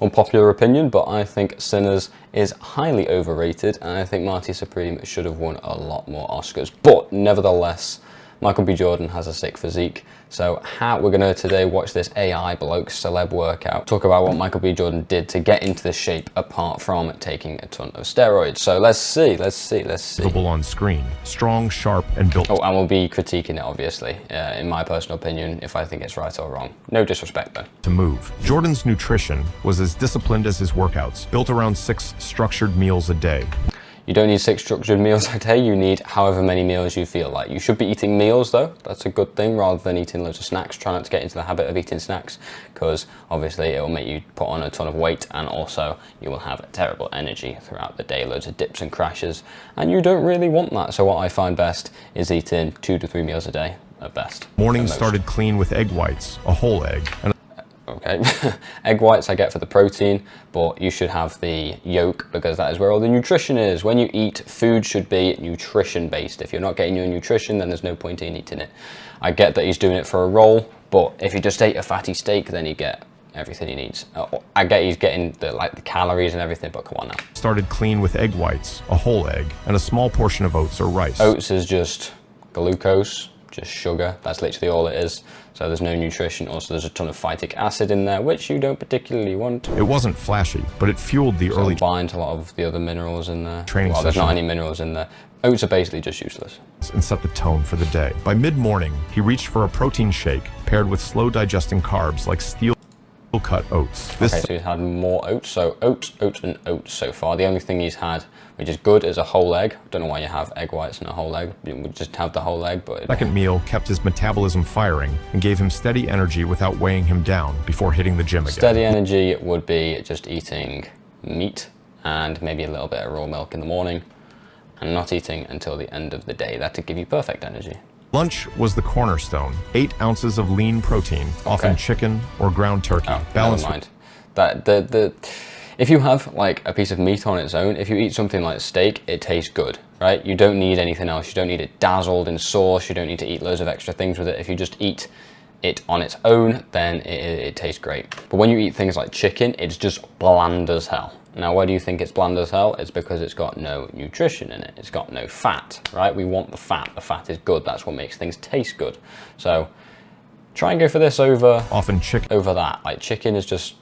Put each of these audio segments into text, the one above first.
Unpopular opinion, but I think Sinners is highly overrated, and I think Marty Supreme should have won a lot more Oscars. But nevertheless, Michael B. Jordan has a sick physique. So we're gonna today watch this AI bloke celeb workout, talk about what Michael B. Jordan did to get into this shape apart from taking a ton of steroids. So let's see. Visible on screen, strong, sharp, and built. Oh, and we'll be critiquing it, obviously, in my personal opinion, if I think it's right or wrong. No disrespect, though. To move. Jordan's nutrition was as disciplined as his workouts, built around 6 structured meals a day. You don't need 6 structured meals a day, you need however many meals you feel like. You should be eating meals though, that's a good thing, rather than eating loads of snacks. Try not to get into the habit of eating snacks, because obviously it will make you put on a ton of weight, and also you will have terrible energy throughout the day, loads of dips and crashes, and you don't really want that. So what I find best is eating 2 to 3 meals a day at best. Mornings started clean with egg whites, a whole egg, and okay, egg whites I get for the protein, but you should have the yolk because that is where all the nutrition is. When you eat, food should be nutrition based. If you're not getting your nutrition, then there's no point in eating it. I get that he's doing it for a role, but if you just ate a fatty steak, then you get everything he needs. I get he's getting the calories and everything, but come on now. Started clean with egg whites, a whole egg, and a small portion of oats or rice. Oats is just glucose, just sugar. That's literally all it is. So there's no nutrition. Also, there's a ton of phytic acid in there, which you don't particularly want. It wasn't flashy, but it fueled the early binds a lot of the other minerals in there. Training well, there's session. not any minerals in there. Oats are basically just useless. And set the tone for the day. By mid-morning, he reached for a protein shake paired with slow digesting carbs like steel-cut oats. Okay, so he's had more oats. So oats, and oats so far. The only thing he's had, which is good, is a whole egg. Don't know why you have egg whites and a whole egg. You would just have the whole egg, but... Second meal kept his metabolism firing and gave him steady energy without weighing him down before hitting the gym again. Steady energy would be just eating meat and maybe a little bit of raw milk in the morning and not eating until the end of the day. That'd give you perfect energy. Lunch was the cornerstone. 8 ounces of lean protein, often chicken or ground turkey. Oh, balanced never mind. If you have like a piece of meat on its own, if you eat something like steak, it tastes good, right? You don't need anything else. You don't need it dazzled in sauce. You don't need to eat loads of extra things with it. If you just eat it on its own, then it tastes great. But when you eat things like chicken, it's just bland as hell. Now, why do you think it's bland as hell? It's because it's got no nutrition in it. It's got no fat, right? We want the fat. The fat is good. That's what makes things taste good. So try and go for this over that. Like chicken is just...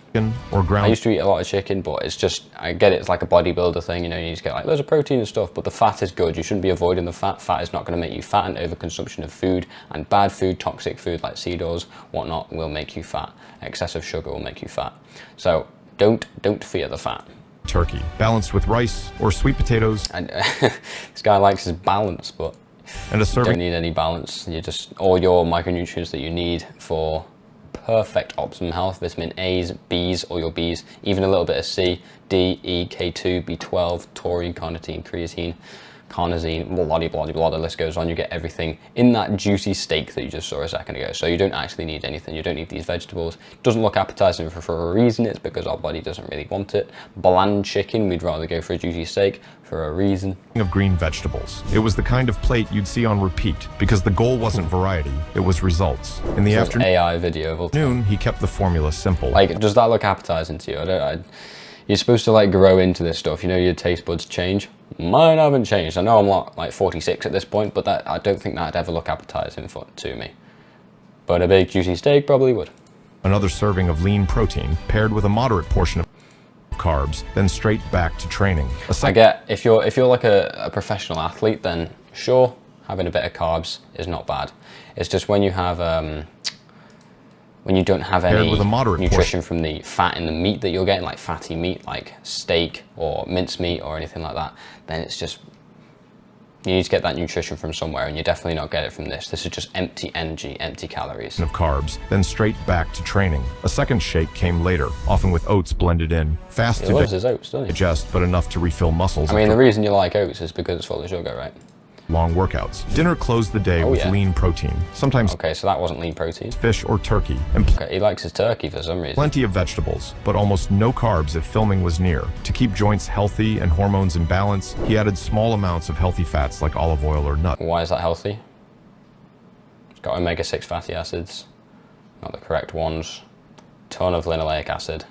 or ground. I used to eat a lot of chicken, but it's just, I get it, it's like a bodybuilder thing, you know, you need to get like loads of protein and stuff, but the fat is good. You shouldn't be avoiding the fat. Fat is not going to make you fat, and overconsumption of food and bad food, toxic food like seed oils, whatnot, will make you fat. Excessive sugar will make you fat. So don't fear the fat. Turkey, balanced with rice or sweet potatoes. And this guy likes his balance, but and a serving. You don't need any balance. You just, all your micronutrients that you need for perfect optimum health, vitamin A's, B's, or your B's, even a little bit of C, D, E, K2, B12, taurine, carnitine, creatine, carnosine, blah, the list goes on. You get everything in that juicy steak that you just saw a second ago. So you don't actually need anything. You don't need these vegetables. It doesn't look appetizing for a reason. It's because our body doesn't really want it. Bland chicken, we'd rather go for a juicy steak for a reason. Of green vegetables. It was the kind of plate you'd see on repeat because the goal wasn't variety, it was results. In the afternoon, AI video of noon, he kept the formula simple. Like, does that look appetizing to you? You're supposed to like grow into this stuff. You know, your taste buds change. Mine haven't changed. I know I'm not like 46 at this point, but I don't think that'd ever look appetizing to me. But a big juicy steak probably would. Another serving of lean protein paired with a moderate portion of carbs, then straight back to training. I get, if you're like a professional athlete, then sure, having a bit of carbs is not bad. It's just when you have when you don't have any nutrition from the fat in the meat that you're getting, like fatty meat, like steak or mincemeat or anything like that, then it's just, you need to get that nutrition from somewhere, and you definitely not get it from this. This is just empty energy, empty calories. Of carbs, then straight back to training. A second shake came later, often with oats blended in. Fast to loves his oats, doesn't he? Digest, but enough to refill muscles. I mean, the reason you like oats is because it's full of sugar, right? Long workouts. Dinner closed the day with lean protein. Sometimes okay, so that wasn't lean protein. Fish or turkey. And okay, he likes his turkey for some reason. Plenty of vegetables, but almost no carbs if filming was near. To keep joints healthy and hormones in balance, he added small amounts of healthy fats like olive oil or nut. Why is that healthy? It's got omega-6 fatty acids, not the correct ones. Ton of linoleic acid.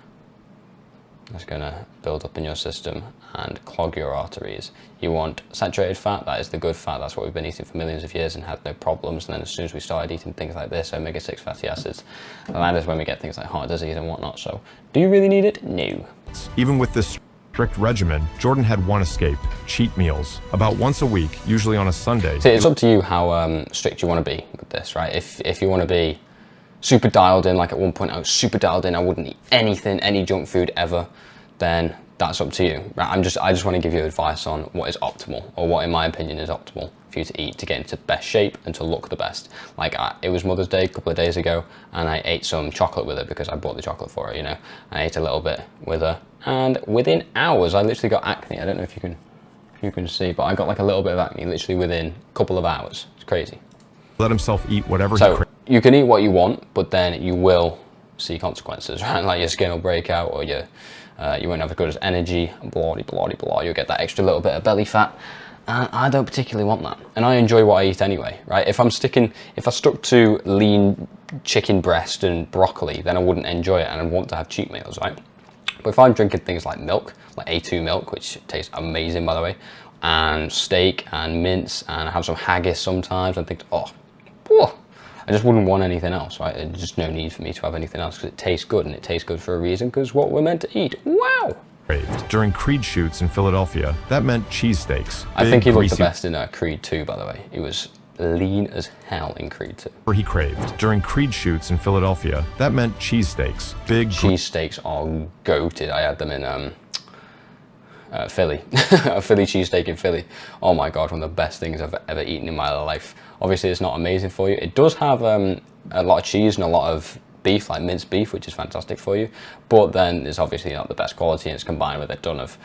That's going to build up in your system and clog your arteries. You want saturated fat, that is the good fat, that's what we've been eating for millions of years and had no problems. And then as soon as we started eating things like this, omega-6 fatty acids, that is when we get things like heart disease and whatnot. So do you really need it? No. Even with this strict regimen, Jordan had one escape: cheat meals. About once a week, usually on a Sunday. See, it's up to you how strict you want to be with this, right? If you want to be super dialed in, like at one point I was super dialed in, I wouldn't eat anything, any junk food ever, then that's up to you. Right? I just want to give you advice on what is optimal, or what in my opinion is optimal for you to eat to get into best shape and to look the best. Like it was Mother's Day a couple of days ago, and I ate some chocolate with her because I bought the chocolate for her, you know. I ate a little bit with her, and within hours I literally got acne. I don't know if you can see, but I got like a little bit of acne literally within a couple of hours. It's crazy. Let himself eat whatever he craves. You can eat what you want, but then you will see consequences, right? Like your skin will break out, or you won't have as good as energy, blah, blah, blah, blah. You'll get that extra little bit of belly fat. And I don't particularly want that. And I enjoy what I eat anyway, right? If I stuck to lean chicken breast and broccoli, then I wouldn't enjoy it and I'd want to have cheat meals, right? But if I'm drinking things like milk, like A2 milk, which tastes amazing, by the way, and steak and mince, and I have some haggis sometimes, and think, oh, I just wouldn't want anything else, right? There's just no need for me to have anything else because it tastes good, and it tastes good for a reason, because what we're meant to eat. Wow! During Creed shoots in Philadelphia, that meant cheesesteaks. I think he looked the best in Creed 2, by the way. He was lean as hell in Creed 2. He craved. During Creed shoots in Philadelphia, that meant cheesesteaks. Big cheesesteaks are goated. I had them in Philly. A Philly cheesesteak in Philly. Oh my God, one of the best things I've ever eaten in my life. Obviously, it's not amazing for you. It does have a lot of cheese and a lot of beef, like minced beef, which is fantastic for you. But then it's obviously not the best quality, and it's combined with a ton of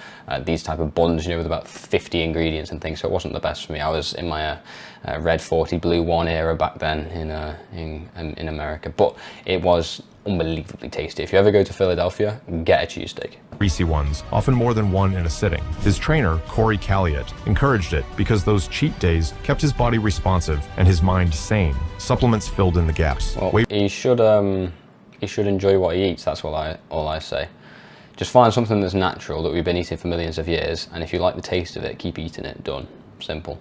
these type of buns, you know, with about 50 ingredients and things. So it wasn't the best for me. I was in my red 40 blue 1 era back then in America, but it was unbelievably tasty. If you ever go to Philadelphia, get a cheesesteak. Greasy ones, often more than one in a sitting. His trainer, Corey Calliot, encouraged it because those cheat days kept his body responsive and his mind sane. Supplements filled in the gaps. Well, he should enjoy what he eats. That's all I say. Just find something that's natural that we've been eating for millions of years, and if you like the taste of it, keep eating it. Done. Simple.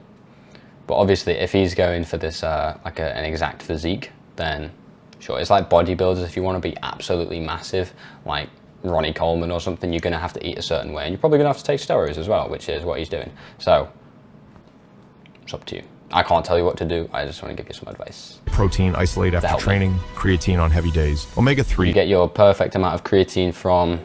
But obviously, if he's going for this like an exact physique, then sure. It's like bodybuilders. If you want to be absolutely massive, like Ronnie Coleman or something, you're going to have to eat a certain way, and you're probably going to have to take steroids as well, which is what he's doing. So it's up to you. I can't tell you what to do. I just want to give you some advice. Protein isolate after training, creatine on heavy days, omega-3. You get your perfect amount of creatine from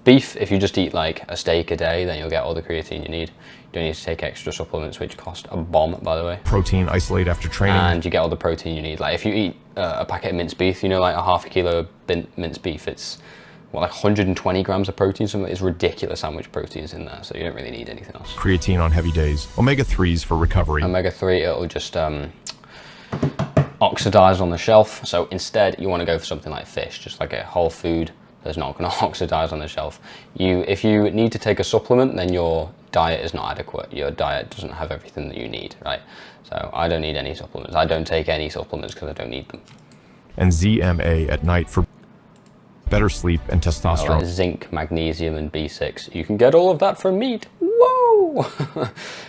beef. If you just eat like a steak a day, then you'll get all the creatine you need. You don't need to take extra supplements, which cost a bomb, by the way. Protein isolate after training. And you get all the protein you need. Like if you eat a packet of minced beef, you know, like a half a kilo of minced beef, it's what, like 120 grams of protein, something. It's ridiculous how much protein's in there, so you don't really need anything else. Creatine on heavy days, omega-3s for recovery. Omega-3, it'll just oxidize on the shelf, so instead you want to go for something like fish, just like a whole food that's not going to oxidize on the shelf. If you need to take a supplement, then your diet is not adequate. Your diet doesn't have everything that you need, right? So I don't need any supplements. I don't take any supplements because I don't need them. And ZMA at night for better sleep and testosterone. Like zinc, magnesium, and B6. You can get all of that from meat. Whoa!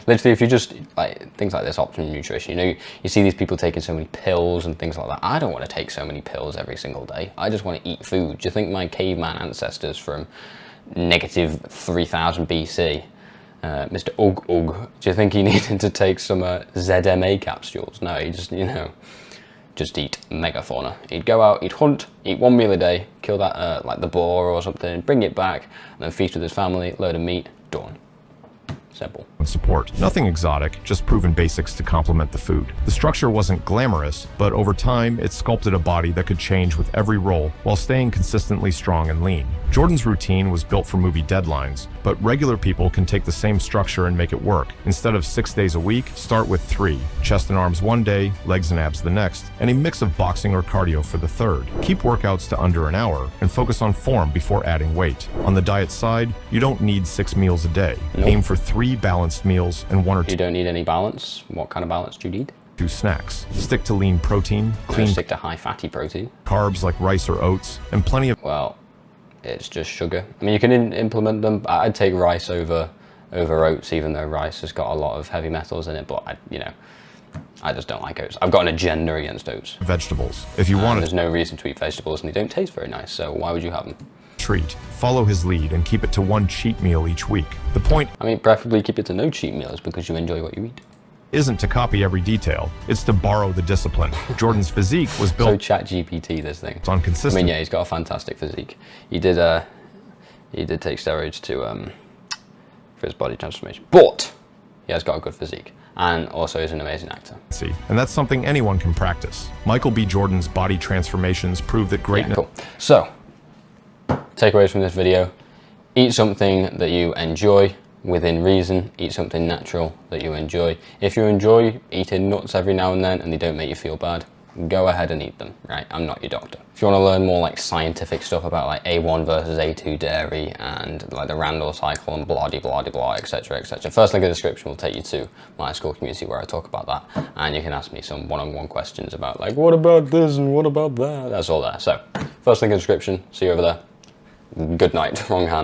Literally, if you just like things like this, optimum nutrition. You know, you see these people taking so many pills and things like that. I don't want to take so many pills every single day. I just want to eat food. Do you think my caveman ancestors from negative 3000 BC, Mr. Ugg Ugg, do you think he needed to take some ZMA capsules? No, he just, you know, just eat megafauna. He'd go out, he'd hunt, eat one meal a day, kill that like the boar or something, bring it back, and then feast with his family, load of meat, done. Simple. Support. Nothing exotic, just proven basics to complement the food. The structure wasn't glamorous, but over time, it sculpted a body that could change with every role while staying consistently strong and lean. Jordan's routine was built for movie deadlines, but regular people can take the same structure and make it work. Instead of 6 days a week, start with 3. Chest and arms one day, legs and abs the next, and a mix of boxing or cardio for the third. Keep workouts to under an hour and focus on form before adding weight. On the diet side, you don't need 6 meals a day. Nope. Aim for 3 balanced meals and 1 or 2. You don't need any balance. What kind of balance do you need? 2 snacks. Stick to lean protein, clean. Stick to high fatty protein. Carbs like rice or oats, and plenty of. Well, it's just sugar. I mean, you can implement them. I'd take rice over oats, even though rice has got a lot of heavy metals in it, but I just don't like oats. I've got an agenda against oats. Vegetables. If you want There's no reason to eat vegetables, and they don't taste very nice, so why would you have them? treat, follow his lead and keep it to one cheat meal each week. The point, I mean, preferably keep it to no cheat meals because you enjoy what you eat. isn't to copy every detail, it's to borrow the discipline. Jordan's physique was So built chat GPT this thing. on I consistency. mean, yeah, he's got a fantastic physique. He did take steroids for his body transformation, but he has got a good physique, and also is an amazing actor. And that's something anyone can practice. Michael B. Jordan's body transformations prove that greatness. Yeah, cool. So, takeaways from this video: eat something that you enjoy within reason. Eat something natural that you enjoy. If you enjoy eating nuts every now and then and they don't make you feel bad, go ahead and eat them, right? I'm not your doctor. If you want to learn more like scientific stuff about like A1 versus A2 dairy and like the Randall cycle and blah de blah de blah, etc, etc, first link in the description will take you to my school community where I talk about that, and you can ask me some one-on-one questions about like, what about this and what about that? That's all there. So first link in the description. See you over there. Good night. Wrong hand.